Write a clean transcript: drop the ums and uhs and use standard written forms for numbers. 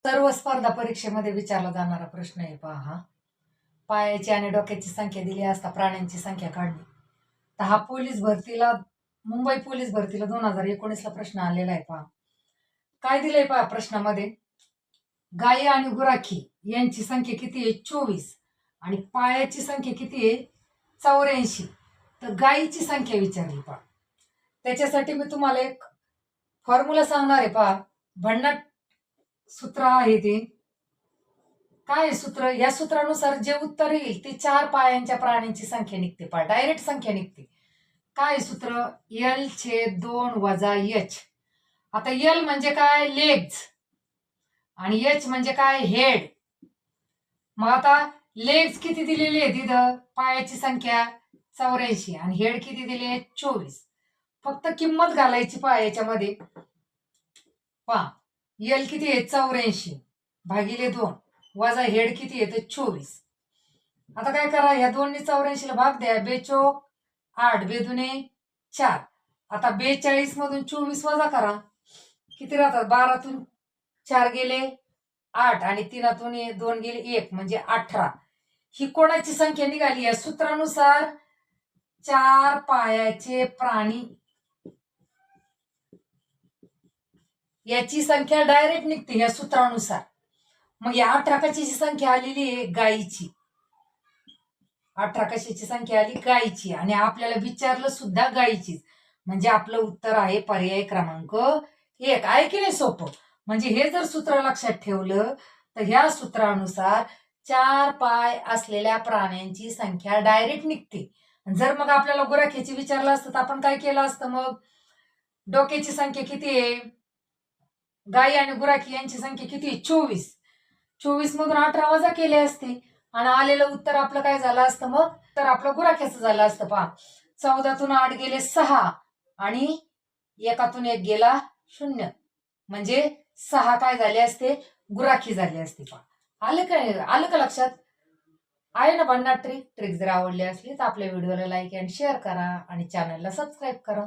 सर्व स्पर्धा परीक्षेमध्ये विचारला जाणारा प्रश्न आहे पहा हा. पायाची आणि डोक्याची संख्या दिली असता प्राण्यांची संख्या काढली. तर हा पोलीस भरतीला, मुंबई पोलीस भरतीला 2019ला प्रश्न आलेला आहे पहा. काय दिलंय पहा प्रश्नामध्ये, गायी आणि गुराखी यांची संख्या किती आहे? 24. आणि पायाची संख्या किती आहे? 84. तर गायीची संख्या विचारली पहा. त्याच्यासाठी मी तुम्हाला एक फॉर्म्युला सांगणार आहे पहा. भन्नाट सूत्र आहे ते. काय आहे सूत्र? या सूत्रानुसार जे उत्तर येईल ते 4 पायांच्या प्राण्यांची संख्या निघते पहा, डायरेक्ट संख्या निघते. काय आहे सूत्र? L/2 वजा H. आता L म्हणजे काय? लेग्स. आणि H म्हणजे काय? हेड. मग आता लेग्स किती दिलेली आहे तिथं? पायाची संख्या 84 आणि हेड किती दिली आहे? 24. फक्त किंमत घालायची पहा याच्यामध्ये. पहा L किती आहे? 84 भागिले 2 वजा हेड किती आहे? 24. आता काय करा, या 2 ने 84ला भाग द्या. 2 8, 2 4. आता 42 मधून 24 वजा करा. किती राहतात? 12तून 4 गेले 8 आणि 3तून 2 गेले 1 म्हणजे 18. ही कोणाची संख्या निघाली? या सूत्रानुसार 4 पायाचे प्राणी याची संख्या डायरेक्ट निघते या सूत्रानुसार. मग या 18 कशाची संख्या आलेली आहे? गायीची. 18 कशाची संख्या आली? गायीची. आणि आपल्याला विचारलं सुद्धा गायीचीच. म्हणजे आपलं उत्तर आहे पर्याय क्रमांक 1. आहे की नाही सोपं? म्हणजे हे जर सूत्र लक्षात ठेवलं तर ह्या सूत्रानुसार 4 पाय असलेल्या प्राण्यांची संख्या डायरेक्ट निघते. जर मग आपल्याला गुराख्याची विचारलं असतं तर आपण काय केलं असतं? मग डोक्याची संख्या किती आहे? गायी आणि गुराखी यांची संख्या किती? 24. 24 मधून 18 वजा केले असते आणि आलेलं उत्तर आपलं काय झालं असतं? मग तर आपलं गुराख्याचं झालं असतं पहा. 14तून 8 गेले 6 आणि 1तून 1 गेला 0 म्हणजे 6 काय झाले असते? गुराखी झाली असते पहा. आलं का लक्षात? आहे ना भन्नाट ट्रिक? जर आवडली असली तर आपल्या व्हिडिओला लाईक आणि शेअर करा आणि चॅनलला सबस्क्राईब करा.